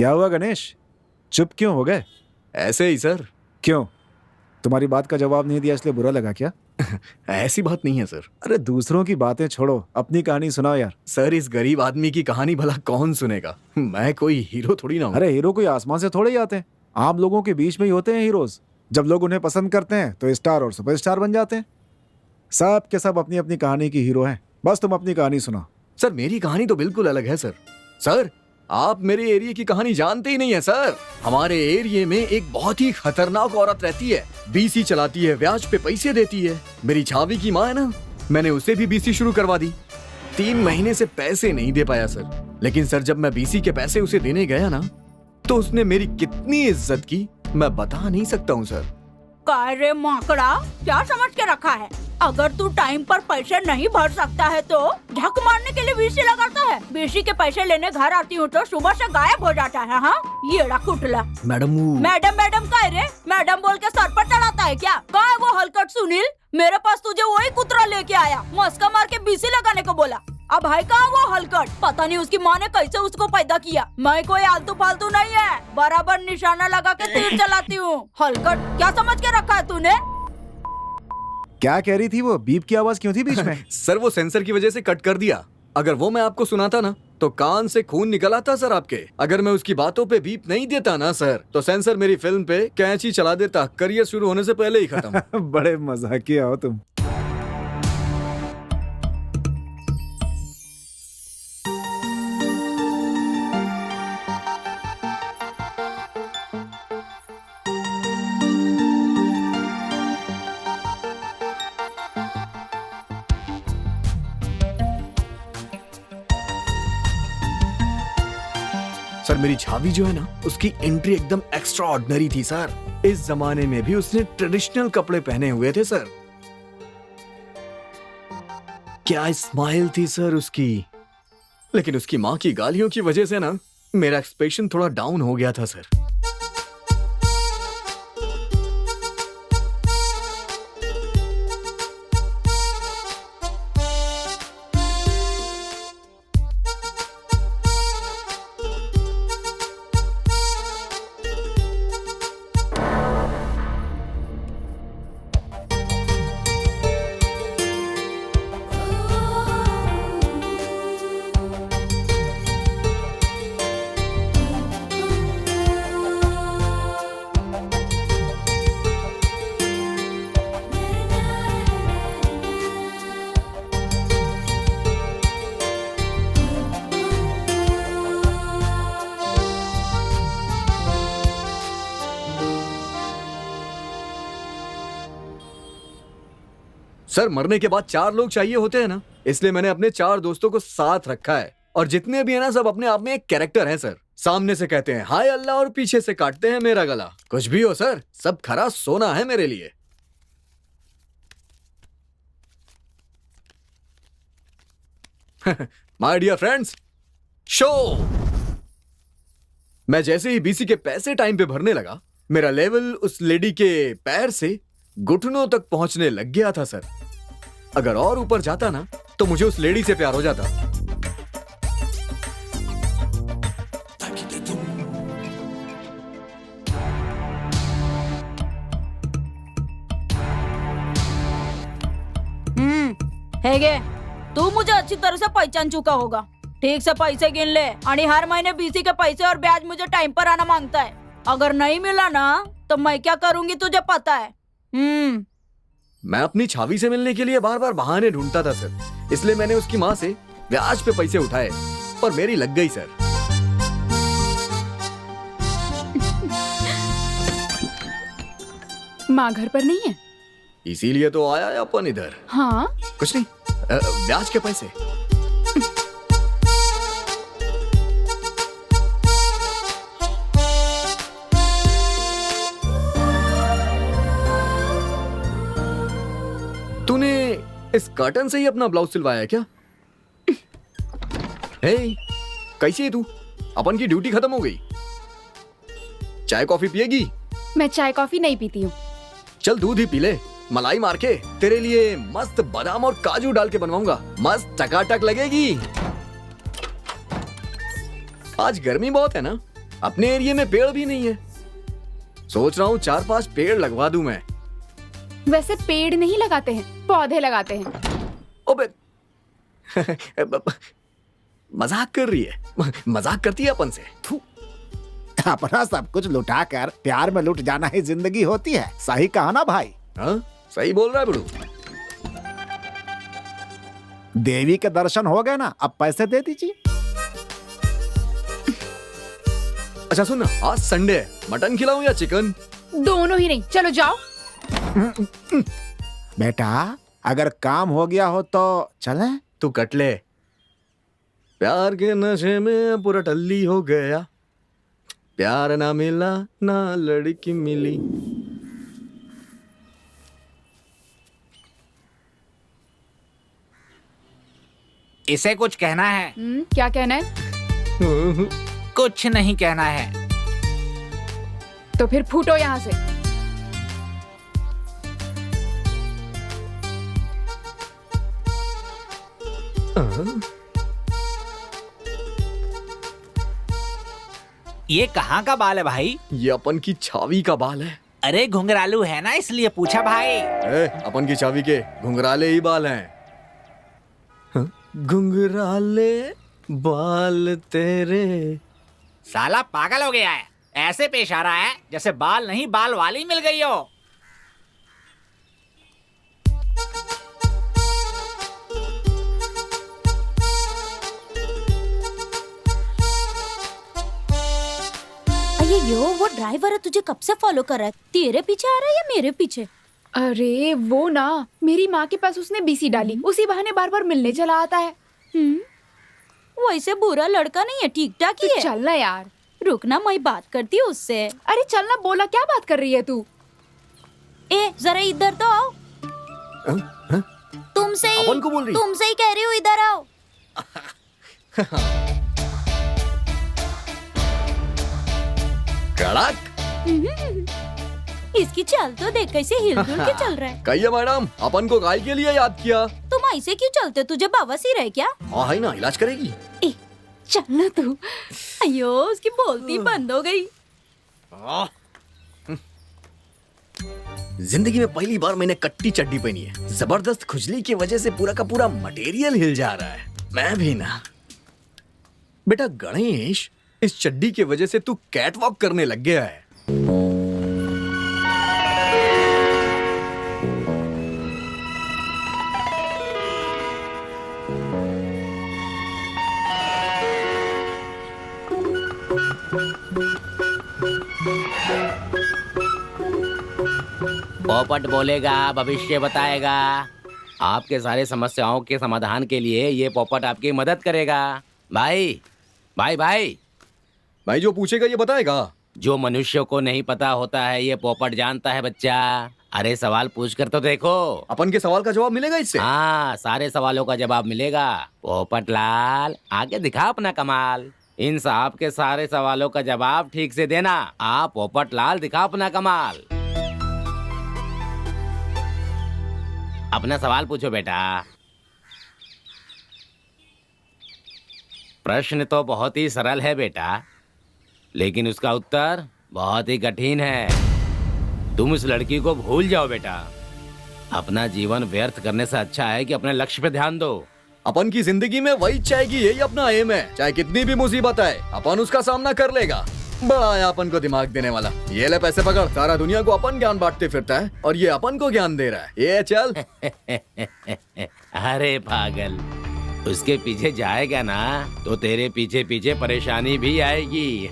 क्या हुआ गणेश, चुप क्यों हो गए? ऐसे ही सर। क्यों, तुम्हारी बात का जवाब नहीं दिया इसलिए बुरा लगा क्या? ऐसी बात नहीं है सर। अरे दूसरों की बातें छोड़ो, अपनी कहानी सुनाओ यार। सर इस गरीब आदमी की कहानी भला कौन सुनेगा? मैं कोई हीरो थोड़ी ना हूँ। अरे हीरो कोई आसमान से थोड़े ही आते हैं, आम लोगों के बीच में ही होते हैं हीरोज। जब लोग उन्हें पसंद करते हैं तो स्टार और सुपरस्टार बन जाते हैं। सब के सब अपनी अपनी कहानी की हीरो हैं। बस तुम अपनी कहानी सुनाओ। सर मेरी कहानी तो बिल्कुल अलग है सर। सर आप मेरे एरिया की कहानी जानते ही नहीं है सर। हमारे एरिया में एक बहुत ही खतरनाक औरत रहती है, बीसी चलाती है, ब्याज पे पैसे देती है। मेरी छावी की माँ है ना, मैंने उसे भी बीसी शुरू करवा दी। 3 महीने से पैसे नहीं दे पाया सर। लेकिन सर जब मैं बीसी के पैसे उसे देने गया ना, तो उसने मेरी कितनी इज्जत की मैं बता नहीं सकता हूँ सर। काय रे माकड़ा, क्या समझ के रखा है? अगर तू टाइम पर पैसे नहीं भर सकता है तो झक मारने के लिए बीसी लगाता है। बीसी के पैसे लेने घर आती हूँ तो सुबह से गायब हो जाता है। हाँ ये कुटला। मैडम मैडम मैडम काय रे, मैडम बोल के सर पर चढ़ाता है क्या? काय वो हलकट सुनील, मेरे पास तुझे वही कुतरा लेके आया, मस्का मार के बीसी लगाने को बोला। अब भाई कहाँ वो हलकट? पता नहीं उसकी माँ ने कैसे उसको पैदा किया। मैं कोई आलतू फालतू नहीं है, बराबर निशाना लगा के तीर चलाती हूँ। हलकट क्या समझ के रखा है तूने? क्या कह रही थी वो? बीप की आवाज क्यों थी बीच में? सर वो सेंसर की वजह से कट कर दिया। अगर वो मैं आपको सुनाता ना तो कान से खून निकल आता सर आपके। अगर मैं उसकी बातों पे बीप नहीं देता ना सर, तो सेंसर मेरी फिल्म पे कैंची चला देता, करियर शुरू होने से पहले ही खत्म। बड़े मजाकिया हो तुम। सर मेरी छावी जो है ना, उसकी एंट्री एकदम एक्स्ट्रा ऑर्डिनरी थी सर। इस जमाने में भी उसने ट्रेडिशनल कपड़े पहने हुए थे सर। क्या स्माइल थी सर उसकी। लेकिन उसकी माँ की गालियों की वजह से ना मेरा एक्सपेक्टेशन थोड़ा डाउन हो गया था सर। सर मरने के बाद 4 लोग चाहिए होते हैं ना, इसलिए मैंने अपने 4 दोस्तों को साथ रखा है। और जितने भी है ना सब अपने आप में एक कैरेक्टर है सर। सामने से कहते हैं हाय अल्लाह और पीछे से काटते हैं मेरा गला। कुछ भी हो सर, सब खरा सोना है मेरे लिए। My dear friends, show. मैं जैसे ही बीसी के पैसे टाइम पे भरने लगा, मेरा लेवल उस लेडी के पैर से घुटनों तक पहुंचने लग गया था सर। अगर और ऊपर जाता ना तो मुझे उस लेडी से प्यार हो जाता। हेगे, तू मुझे अच्छी तरह से पहचान चुका होगा। ठीक से पैसे गिन ले, और हर महीने बीसी के पैसे और ब्याज मुझे टाइम पर आना मांगता है। अगर नहीं मिला ना तो मैं क्या करूंगी तुझे पता है। मैं अपनी छावी से मिलने के लिए बार बार बहाने ढूंढता था सर, इसलिए मैंने उसकी माँ से ब्याज पे पैसे उठाए, पर मेरी लग गई सर। माँ घर पर नहीं है, इसीलिए तो आया है अपन इधर। हाँ कुछ नहीं, ब्याज के पैसे। तूने इस कर्टन से ही अपना ब्लाउज सिलवाया है क्या? हे, कैसी है तू? अपन की ड्यूटी खत्म हो गई। चाय कॉफी पिएगी? मैं चाय कॉफी नहीं पीती हूँ। चल दूध ही पी ले, मलाई मार के तेरे लिए मस्त बादाम और काजू डाल के बनवाऊंगा, मस्त टकाटक लगेगी। आज गर्मी बहुत है ना, अपने एरिया में पेड़ भी नहीं है। सोच रहा हूँ 4-5 पेड़ लगवा दूं मैं। वैसे पेड़ नहीं लगाते हैं, पौधे लगाते हैं। ओबे मजाक कर रही है, मजाक करती है अपन से। थू। अपना सब कुछ लुटा कर प्यार में लुट जाना ही जिंदगी होती है। सही कहा ना भाई? हाँ सही बोल रहा है बड़ू। देवी के दर्शन हो गए ना, अब पैसे दे दीजिए। अच्छा सुन ना, आज संडे है, मटन खिलाऊं या चिकन? दोनों ही नहीं, चलो जाओ। बेटा अगर काम हो गया हो तो चलें? तू कट ले। प्यार के नशे में पूरा टल्ली हो गया, प्यार ना मिला ना लड़की मिली। इसे कुछ कहना है? क्या कहना है? कुछ नहीं कहना है। तो फिर फूटो यहाँ से। ये कहाँ का बाल है भाई? ये अपन की छावी का बाल है। अरे घुंघरालू है ना, इसलिए पूछा भाई। अपन की छावी के घुंघराले ही बाल हैं। हाँ? घुंघराले बाल तेरे। साला पागल हो गया है, ऐसे पेश आ रहा है जैसे बाल नहीं बाल वाली मिल गई हो। यो वो ड्राइवर है, तुझे कब से फॉलो कर रहा है? तेरे पीछे आ रहा है या मेरे पीछे? अरे वो ना, मेरी माँ के पास उसने बीसी डाली, उसी बहाने बार बार मिलने चला आता है। वैसे बुरा लड़का नहीं है, ठीक ठाक ही है। चलना यार। रुकना, मैं बात करती हूँ उससे। अरे चलना, बोला क्या बात कर रही है तू? ए जरा इधर तो आओ। तुमसे ही अपन को बोल रही? तुमसे ही कह रही हूँ, इधर आओ। कड़क। इसकी चाल तो देख कैसे हिलजुल के चल रहा है। कहिए मैडम, अपन को गाय के लिए याद किया? तुम ऐसे क्यों चलते? तुझे बवासीर है क्या? हाँ है ना, इलाज करेगी। ए, चल ना तू। अयो उसकी बोलती बंद हो गई। जिंदगी में पहली बार मैंने कट्टी चड्डी पहनी है। जबरदस्त खुजली की वजह से पूरा का पूरा मटेरियल हिल जा रहा है। मैं भी ना। बेटा गणेश, इस चड्डी की वजह से तू कैट वॉक करने लग गया है। पोपट बोलेगा, भविष्य बताएगा। आपके सारे समस्याओं के समाधान के लिए ये पोपट आपकी मदद करेगा। भाई भाई भाई भाई जो पूछेगा ये बताएगा। जो मनुष्यों को नहीं पता होता है ये पोपट जानता है बच्चा। अरे सवाल पूछ कर तो देखो। अपन के सवाल का जवाब मिलेगा इससे? हाँ, सारे सवालों का जवाब मिलेगा। पोपट लाल आगे दिखा अपना कमाल। इन साहब के सारे सवालों का जवाब ठीक से देना। आप पोपट लाल दिखा अपना कमाल। अपना सवाल पूछो बेटा। प्रश्न तो बहुत ही सरल है बेटा, लेकिन उसका उत्तर बहुत ही कठिन है। तुम इस लड़की को भूल जाओ बेटा। अपना जीवन व्यर्थ करने से अच्छा है कि अपने लक्ष्य पे ध्यान दो। अपन की जिंदगी में वही चाहेगी, यही अपना एम है। चाहे कितनी भी मुसीबत आए अपन उसका सामना कर लेगा। बड़ा है अपन को दिमाग देने वाला। ये ले पैसे पकड़। सारा दुनिया को अपन ज्ञान बांटते फिरता है और ये अपन को ज्ञान दे रहा है। ये चल। अरे पागल, उसके पीछे जाएगा ना तो तेरे पीछे पीछे परेशानी भी आएगी।